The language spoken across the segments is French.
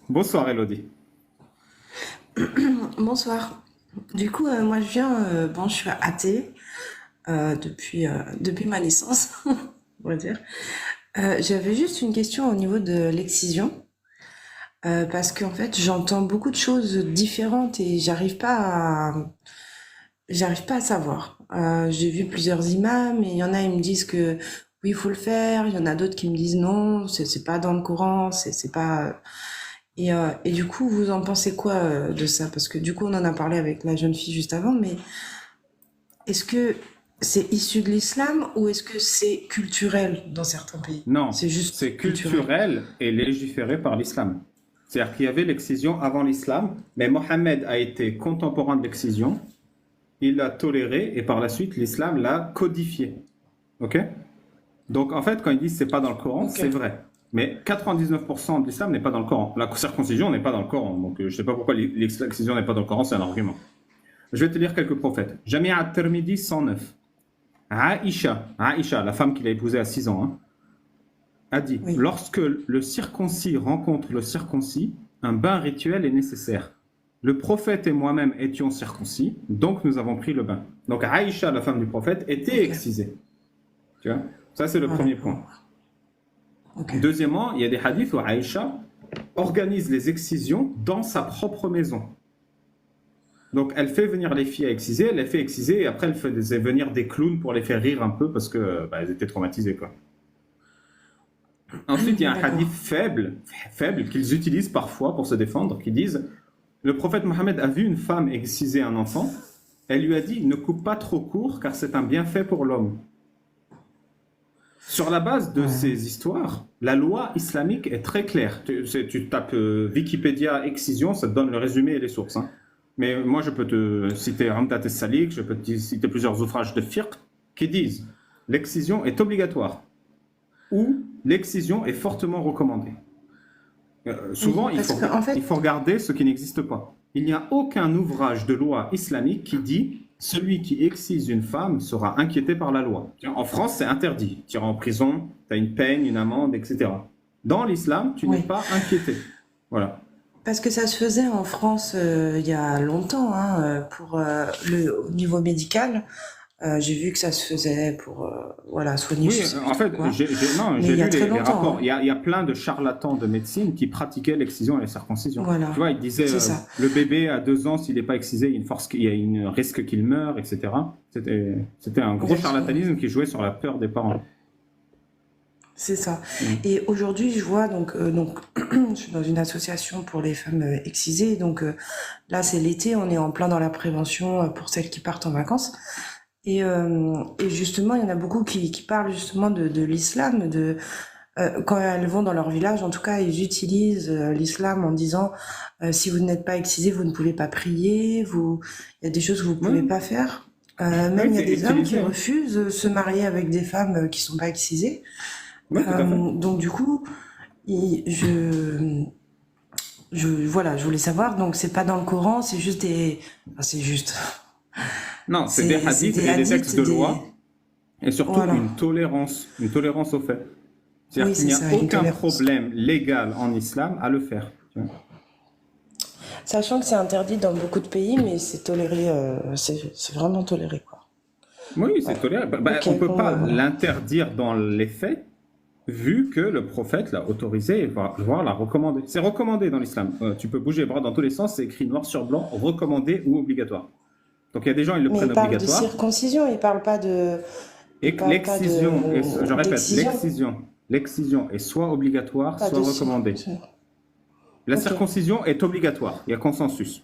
Bonsoir Elodie. Bonsoir. Du coup, moi je viens, bon, je suis athée depuis ma naissance, on va dire. J'avais juste une question au niveau de l'excision, parce qu'en fait, j'entends beaucoup de choses différentes et j'arrive pas à savoir. J'ai vu plusieurs imams et il y en a, ils me disent que oui, il faut le faire. Il y en a d'autres qui me disent non, c'est pas dans le Coran, c'est pas. Et du coup, vous en pensez quoi de ça? Parce que du coup, on en a parlé avec la jeune fille juste avant, mais est-ce que c'est issu de l'islam ou est-ce que c'est culturel dans certains pays? Non, C'est juste c'est culturel. culturel et légiféré par l'islam. C'est-à-dire qu'il y avait l'excision avant l'islam, mais Mohammed a été contemporain de l'excision, il l'a toléré et par la suite l'islam l'a codifié. Ok? Donc en fait, quand ils disent c'est pas dans le Coran, Ok. c'est vrai. Mais 99% de l'islam n'est pas dans le Coran. La circoncision n'est pas dans le Coran. Donc je sais pas pourquoi l'excision n'est pas dans le Coran, c'est un argument. Je vais te lire quelques prophètes. Jamia at-Tirmidhi 109. Aïcha, la femme qu'il a épousée à 6 ans, hein, a dit, Oui. lorsque le circoncis rencontre le circoncis, un bain rituel est nécessaire. Le prophète et moi-même étions circoncis, donc nous avons pris le bain. Donc Aïcha, la femme du prophète, était Ok. excisée. Tu vois? Ça, c'est le Voilà. premier point. Ok. Deuxièmement, il y a des hadiths où Aïcha organise les excisions dans sa propre maison. Donc, elle fait venir les filles à exciser, elle les fait exciser, et après, elle faisait venir des clowns pour les faire rire un peu parce que elles étaient traumatisées, quoi. Ensuite, il y a un hadith D'accord. faible qu'ils utilisent parfois pour se défendre, qui disent le prophète Mohammed a vu une femme exciser un enfant, elle lui a dit ne coupe pas trop court car c'est un bienfait pour l'homme. Sur la base de Ouais. ces histoires, la loi islamique est très claire. Tu tapes Wikipédia excision, ça te donne le résumé et les sources, hein. Mais moi, je peux te citer Ramdat es-Salik, je peux te citer plusieurs ouvrages de fiqh qui disent l'excision est obligatoire ou l'excision est fortement recommandée. Souvent, Oui, parce que en il fait, faut regarder ce qui n'existe pas. Il n'y a aucun ouvrage de loi islamique qui dit celui qui excise une femme sera inquiété par la loi. En France, c'est interdit. Tu iras en prison, tu as une peine, une amende, etc. Dans l'islam, tu n'es oui, pas inquiété. Voilà. parce que ça se faisait en France il y a longtemps, hein, pour le au niveau médical. J'ai vu que ça se faisait pour voilà soigner, Oui, je sais plus en trop fait, quoi, non, mais j'ai il y a lu très les longtemps, rapports. hein. Il y a plein de charlatans de médecine qui pratiquaient l'excision et la circoncision. Tu Voilà, vois, ils disaient c'est ça. le bébé à 2 ans, s'il n'est pas excisé, il y a une risque qu'il meure, etc. C'était un gros Exactement. charlatanisme qui jouait sur la peur des parents. C'est ça. Mm. Et aujourd'hui, je vois donc je suis dans une association pour les femmes excisées. Donc là, c'est l'été, on est en plein dans la prévention pour celles qui partent en vacances. Et justement, il y en a beaucoup qui parlent justement de l'islam, de quand elles vont dans leur village, en tout cas, ils utilisent l'islam en disant si vous n'êtes pas excisé, vous ne pouvez pas prier, il y a des choses que vous Oui, pouvez pas faire. oui, Même il y a c'est des hommes qui utilisé, hein. refusent de se marier avec des femmes qui sont pas excisées. Oui, tout à fait. Donc du coup, il- je, voilà, je voulais savoir. Donc c'est pas dans le Coran, c'est juste enfin, c'est juste, Non, c'est des c'est hadiths des et des textes hadiths, de loi et surtout voilà. une tolérance au fait. C'est-à-dire Oui, qu'il c'est n'y a ça, une aucun tolérance. problème légal en islam à le faire. Tu vois. Sachant que c'est interdit dans beaucoup de pays, mais c'est toléré, c'est vraiment toléré, quoi. Oui, c'est Ouais. toléré. Ok, On ne peut bon pas bah voilà. l'interdire dans les faits, vu que le prophète l'a autorisé et voire l'a recommandé. C'est recommandé dans l'islam. Tu peux bouger les bras dans tous les sens, c'est écrit noir sur blanc, recommandé ou obligatoire. Donc il y a des gens, ils le Mais prennent il parle de obligatoire. circoncision, Et il que parle pas je répète, d'excision, l'excision est soit obligatoire, pas soit de recommandée. circoncision. La Ok, circoncision est obligatoire, il y a consensus.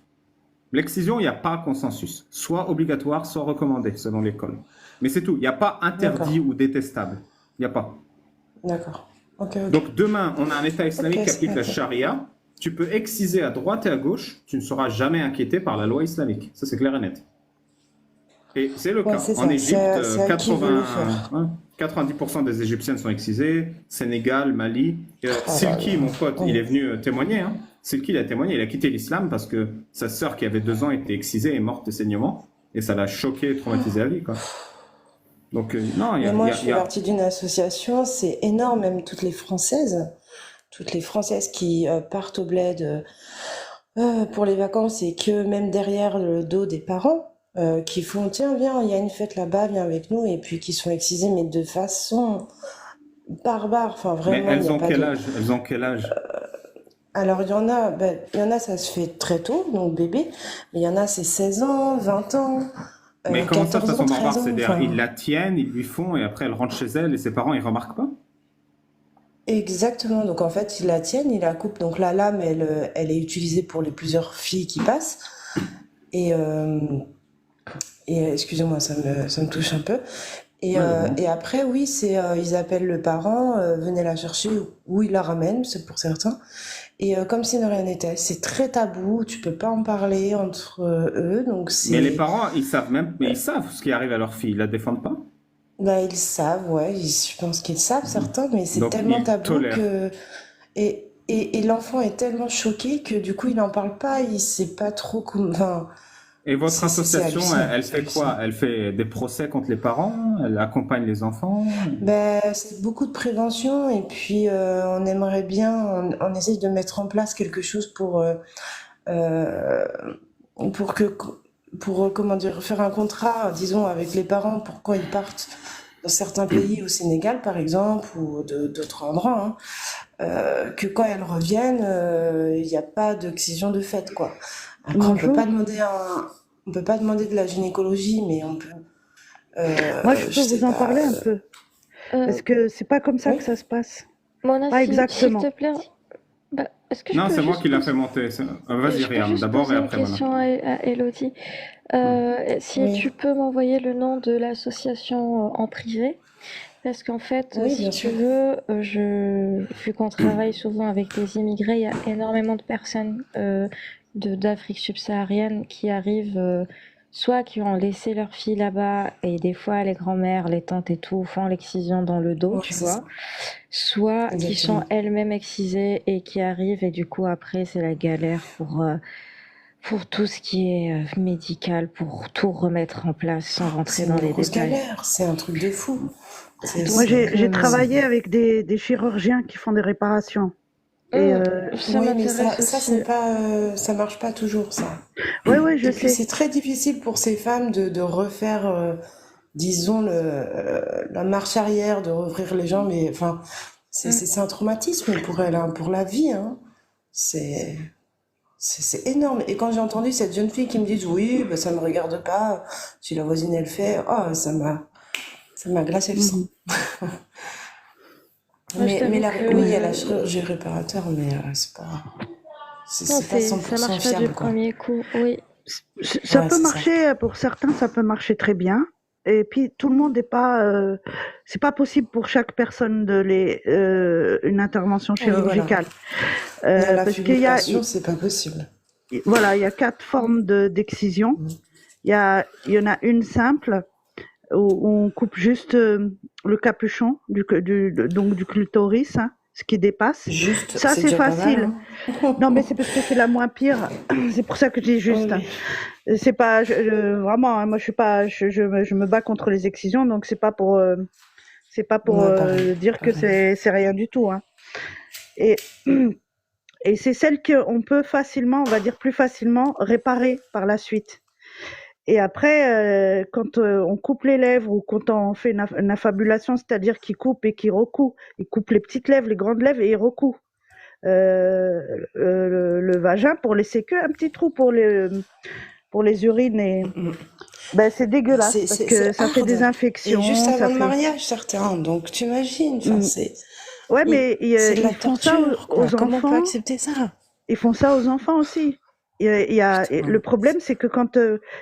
L'excision, il n'y a pas consensus. Soit obligatoire, soit recommandé, selon l'école. Mais c'est tout. Il n'y a pas interdit d'accord, ou détestable. Il n'y a pas. d'accord. Ok, ok. Donc demain, on a un État Ok, islamique qui c'est applique la noté. charia. Tu peux exciser à droite et à gauche. Tu ne seras jamais inquiété par la loi islamique. Ça, c'est clair et net. Et c'est le Ouais, cas. c'est En ça. Égypte, C'est à qui veut le 80, faire. hein, 90% des Égyptiennes sont excisées. Sénégal, Mali. Oh là Silki, là. mon pote, il Oui. est venu témoigner, hein. Silki, il a témoigné. Il a quitté l'islam parce que sa sœur, qui avait 2 ans, était excisée et morte de saignement. Et ça l'a choqué et traumatisé à vie, quoi. Donc, non, Mais moi, je fais partie d'une association, c'est énorme, même toutes les françaises. toutes les Françaises qui partent au bled pour les vacances et que même derrière le dos des parents, qui font tiens viens, il y a une fête là-bas, viens avec nous, et puis qui sont excisées mais de façon barbare, enfin Mais vraiment il n'y elles a ont pas quel de... âge? Elles ont quel âge? Alors il y en a ça se fait très tôt, donc bébé, mais il y en a c'est 16 ans, 20 ans, Mais comment ça de 14 ans, façon barbare? 13 ans, C'est-à-dire, ils enfin... la tiennent, ils lui font, et après elle rentre chez elle, et ses parents, ils remarquent pas? Exactement, donc en fait ils la tiennent, ils la coupent, donc la lame elle est utilisée pour les plusieurs filles qui passent, et, excusez-moi ça me touche un peu, Ouais, je vois. et après oui c'est ils appellent le parent, venez la chercher ou ils la ramènent, c'est pour certains, et comme si de rien n'était, c'est très tabou, tu peux pas en parler entre eux, donc Mais les c'est... parents, ils savent même, mais ils savent ce qui arrive à leur fille, ils la défendent pas. Bah, ils savent, ouais, je pense qu'ils savent certains, mais c'est Donc tellement ils tabou tolèrent. que... Et l'enfant est tellement choqué que du coup il n'en parle pas, il sait pas trop comment... Enfin, Et votre c'est association, hallucinant, elle c'est fait hallucinant. quoi? Elle fait des procès contre les parents? Elle accompagne les enfants? Ben, c'est beaucoup de prévention et puis on aimerait bien, on essaye de mettre en place quelque chose euh, pour que, pour comment dire, faire un contrat, disons, avec les parents pour quand ils partent dans certains pays, au Sénégal par exemple, ou d'autres endroits, hein, que quand elles reviennent, il n'y a pas d'excision de fait, quoi. Après, Bonjour. on peut pas demander de la gynécologie, mais on peut, Moi, je je peux sais vous en pas, parler un peu, Euh, parce que c'est pas comme ça oui. que ça se passe. Mona, Pas s'il te exactement. plaît, bah, est-ce que je Non, peux c'est moi juste qui l'a fait poser, monter. Vas-y, je peux Riam, juste d'abord et poser une après, Mona. question à Elodie. Hmm. Si tu Oui, peux m'envoyer le nom de l'association en privé, parce qu'en fait, oui, si bien tu sûr. veux, vu qu'on travaille souvent avec des immigrés, il y a énormément de personnes d'Afrique subsaharienne qui arrivent, soit qui ont laissé leur fille là-bas, et des fois les grands-mères, les tantes et tout font l'excision dans le dos, Ouais, tu c'est ça, vois, soit qui sont exactement. elles-mêmes excisées et qui arrivent, et du coup après c'est la galère pour tout ce qui est médical, pour tout remettre en place sans rentrer C'est dans une les grosse détails. galère, c'est un truc de fou. Moi, Donc, j'ai travaillé avec des chirurgiens qui font des réparations. Et ça Oui, mais m'intéresse aussi. c'est pas, ça marche pas toujours, ça. ouais, je Et puis sais. c'est très difficile pour ces femmes de refaire, disons, la marche arrière, de rouvrir les jambes. Et, enfin, Mm. c'est un traumatisme pour elles, hein, pour la vie. Hein. C'est, c'est énorme. Et quand j'ai entendu cette jeune fille qui me dit, oui, bah, ça me regarde pas, si la voisine elle fait, oh, ça m'a glacé le sang. Mhm. Moi, je t'avoue Oui, il y a la que chirurgie réparateur, mais non, c'est pas ça 100% marche pas du fiable, quoi. premier coup. Oui. Ça Ouais, peut c'est ça. marcher pour certains, ça peut marcher très bien. Et puis tout le monde n'est pas, c'est pas possible pour chaque personne une intervention Oui, voilà. chirurgicale, Il y a la parce qu'il y a, fibrillation, c'est pas possible. voilà, il y a 4 formes d'excision. Mm. Il y en a une simple où on coupe juste le capuchon donc du clitoris, hein, ce qui dépasse. Juste, Ça, c'est c'est déjà pas mal, facile. hein. Non, mais c'est parce que c'est la moins pire. C'est pour ça que je dis Oui, juste. oui. C'est pas vraiment. Hein, moi, je suis pas. Je me bats contre les excisions, donc c'est pas pour Ouais, pareil, dire que pareil. c'est rien du tout. Hein. Et et c'est celle qu'on peut facilement, on va dire plus facilement, réparer par la suite. Et après, quand on coupe les lèvres ou quand on fait une affabulation, c'est-à-dire qu'il coupe et qu'il recoue, il coupe les petites lèvres, les grandes lèvres et il recoue le vagin pour laisser qu'un petit trou pour les urines. Et Mm, mm. ben, c'est dégueulasse parce que C'est ça fait des hard. Et juste infections, avant ça le fait. mariage, certains. Donc, tu imagines, enfin, Mm. Ouais, mais c'est de la ils font ça torture, quoi. aux Comment on peut enfants. accepter ça? Ils font ça aux enfants aussi. Et le Putain. problème, c'est que quand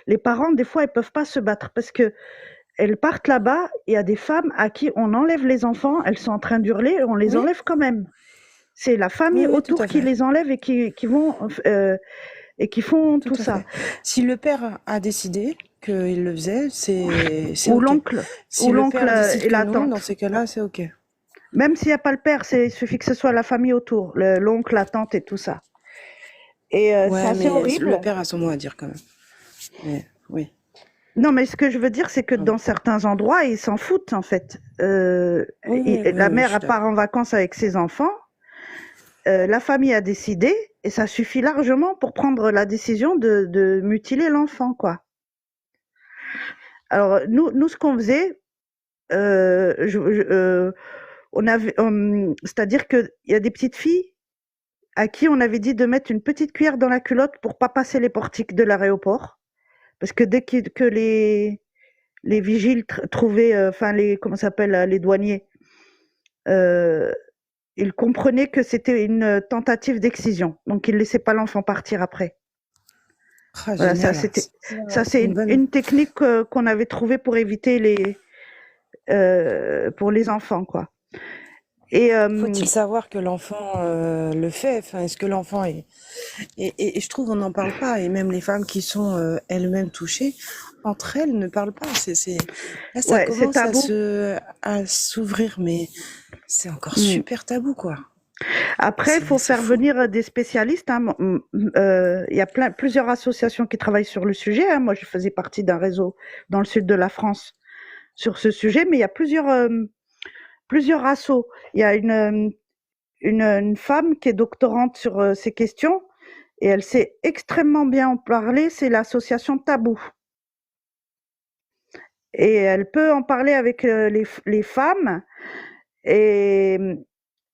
les parents, des fois, ils peuvent pas se battre parce que elles partent là-bas. Il y a des femmes à qui on enlève les enfants. Elles sont en train d'hurler, on les Oui, enlève quand même. C'est la famille oui, oui, tout autour à qui fait. les enlève et qui vont et qui font Tout tout à ça. fait. Si le père a décidé qu'il le faisait, c'est Ou OK. l'oncle, Si le père décide et que la non, dans tante. ces cas-là, c'est OK. Même s'il n'y a pas le père, il suffit que ce soit la famille autour, l'oncle, la tante et tout ça. Et c'est Ouais, assez mais le horrible. père a son mot à dire quand même. Mais oui. Non, mais ce que je veux dire, c'est que dans certains endroits, ils s'en foutent en fait. Oui, oui, oui, La oui, je mère suis elle part d'accord. en vacances avec ses enfants. la famille a décidé, et ça suffit largement pour prendre la décision de mutiler l'enfant, quoi. Alors, nous ce qu'on faisait, on avait, c'est-à-dire qu'il y a des petites filles à qui on avait dit de mettre une petite cuillère dans la culotte pour pas passer les portiques de l'aéroport. Parce que dès que les vigiles trouvaient, enfin, comment ça s'appelle, les douaniers, ils comprenaient que c'était une tentative d'excision. Donc, ils laissaient pas l'enfant partir après. Ah, Voilà, génial. ça, c'est une technique qu'on avait trouvée pour éviter pour les enfants, quoi. Et Faut-il savoir que l'enfant le fait? Enfin, est-ce que l'enfant est... Et je trouve on n'en parle pas. Et même les femmes qui sont elles-mêmes touchées, entre elles ne parlent pas. Là, ça ouais, c'est commence tabou. à s'ouvrir, mais c'est encore Mm. super tabou, quoi. Après, il faut C'est faire fou. venir des spécialistes, hein. Il y a plusieurs associations qui travaillent sur le sujet, hein. Moi, je faisais partie d'un réseau dans le sud de la France sur ce sujet, mais il y a plusieurs assos. Il y a une femme qui est doctorante sur ces questions et elle sait extrêmement bien en parler, c'est l'association Tabou. Et elle peut en parler avec les femmes et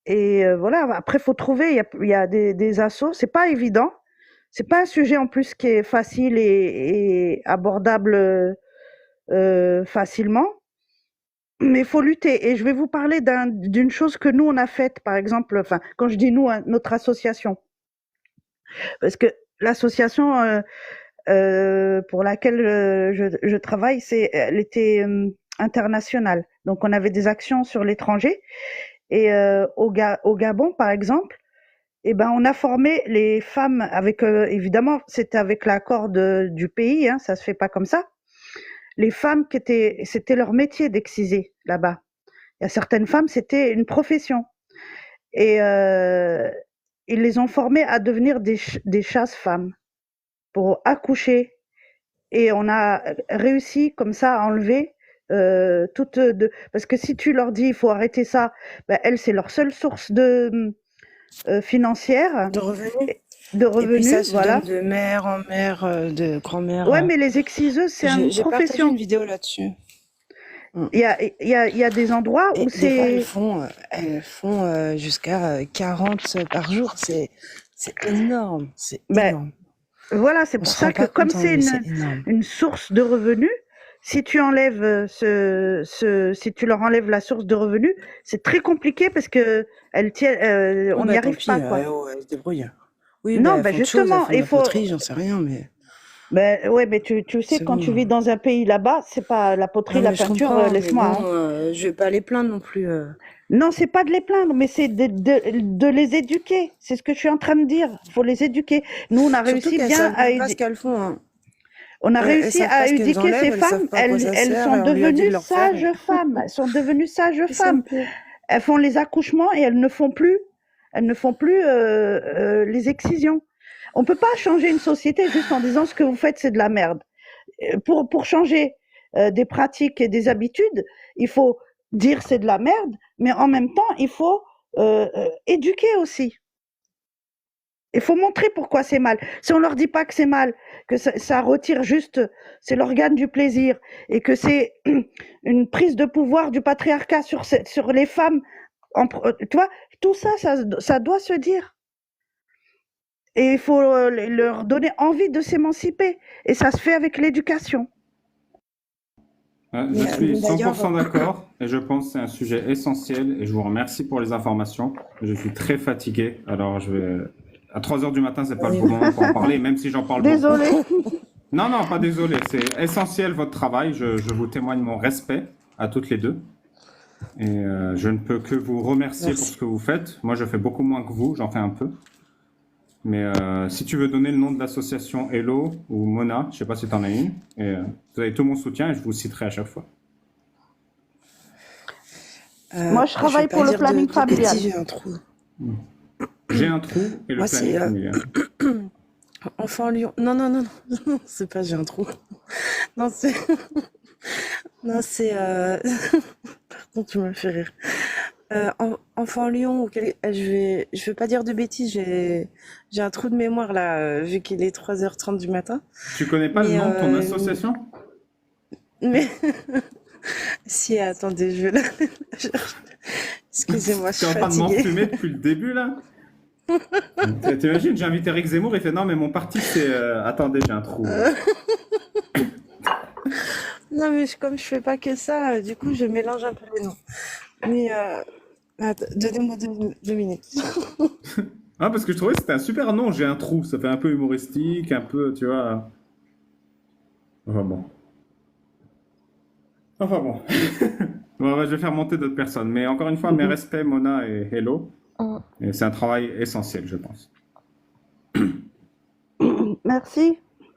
voilà. Après, faut trouver. Il y a des assos. C'est pas évident. C'est pas un sujet en plus qui est facile et abordable facilement. Mais il faut lutter. Et je vais vous parler d'une chose que nous on a faite, par exemple. Enfin, quand je dis nous, hein, notre association, parce que l'association pour laquelle je travaille, elle était internationale. Donc, on avait des actions sur l'étranger. Et au Gabon, par exemple, eh ben, on a formé les femmes avec, évidemment, c'était avec l'accord du pays, hein, ça se fait pas comme ça. Les femmes c'était leur métier d'exciser là-bas. Il y a certaines femmes, c'était une profession. Et ils les ont formées à devenir des chasse-femmes pour accoucher. Et on a réussi comme ça à enlever parce que si tu leur dis il faut arrêter ça, ben elles c'est leur seule source financière De revenus. de Et puis ça revenus, se voilà. donne de mère en mère, de grand-mère. Ouais, mais les exciseuses c'est une J'ai partagé profession. une vidéo là-dessus. Il y a des endroits Et où des fois, c'est elles font jusqu'à 40 par jour. C'est énorme. C'est ben énorme. voilà, c'est On pour se rend ça que pas comme compte, hein, c'est mais c'est énorme. une source de revenus, si tu enlèves si tu leur enlèves la source de revenus, c'est très compliqué parce que on n'y Bah tant arrive pis, pas, quoi. elles se débrouillent. Oui, Non, elles ben font autre chose, elles justement, font de il la faut. poterie, j'en sais rien, mais Ben ouais, mais tu sais, c'est quand bon. tu vis dans un pays là-bas, c'est pas la poterie, Non, la mais je peinture, comprends, mais laisse-moi, hein. bon, je vais pas les plaindre non plus. Non, c'est pas de les plaindre, mais c'est de les éduquer. C'est ce que je suis en train de dire. Faut les éduquer. Nous, on a Surtout réussi qu'elles bien savent à même pas ce aider. qu'elles font, hein. On a Elles réussi savent à pas ce qu'elles éduquer enlèvent, ces elles savent femmes. pas à quoi ça Elles sert, sont et on lui a dit de devenues leur faire. sages femmes. Elles sont devenues sages Mais c'est un femmes. peu... Elles font les accouchements et elles ne font plus les excisions. On peut pas changer une société juste en disant ce que vous faites c'est de la merde. Pour changer des pratiques et des habitudes, il faut dire c'est de la merde, mais en même temps il faut éduquer aussi. Il faut montrer pourquoi c'est mal. Si on leur dit pas que c'est mal, que ça retire juste, c'est l'organe du plaisir, et que c'est une prise de pouvoir du patriarcat sur les femmes, tu vois, tout ça, ça doit se dire. Et il faut leur donner envie de s'émanciper. Et ça se fait avec l'éducation. Je suis d'ailleurs, 100% d'accord et je pense que c'est un sujet essentiel et je vous remercie pour les informations. Je suis très fatigué, alors je vais... À 3h du matin, c'est pas le bon moment pour en parler, même si j'en parle Désolée. beaucoup. Non, pas désolé, c'est essentiel votre travail, je vous témoigne mon respect à toutes les deux. Et je ne peux que vous remercier pour ce que vous faites. Moi, je fais beaucoup moins que vous, j'en fais un peu. Mais si tu veux donner le nom de l'association Hello ou Mona, je sais pas si tu en as une, et, vous avez tout mon soutien et je vous citerai à chaque fois. Moi, je travaille pour le planning familial. J'ai un trou. J'ai un trou et le Moi, planning familial. Enfant Lyon. Non, c'est pas j'ai un trou. Non, c'est... Non, c'est... Par contre, tu m'as fait rire. Enfant Lion, je vais pas dire de bêtises, j'ai un trou de mémoire là, vu qu'il est 3h30 du matin. Tu connais pas le Mais, nom de ton association? mais, si, attendez, je vais la chercher. Excusez-moi, je Tu es suis en train de fatiguée. m'enfumer depuis le début là? T'imagines, j'ai invité Eric Zemmour, il fait non, mais mon parti c'est. Attendez, j'ai un trou. Non, mais comme je fais pas que ça, du coup, je mélange un peu les noms. Mais, donnez-moi 2 minutes. Ah, parce que je trouvais que c'était un super nom, j'ai un trou. Ça fait un peu humoristique, un peu, tu vois. Enfin bon. Enfin bon. Bon, bah, je vais faire monter d'autres personnes. Mais encore une fois, mes respects, Mona et Hello. Mm. Et c'est un travail essentiel, je pense. Merci.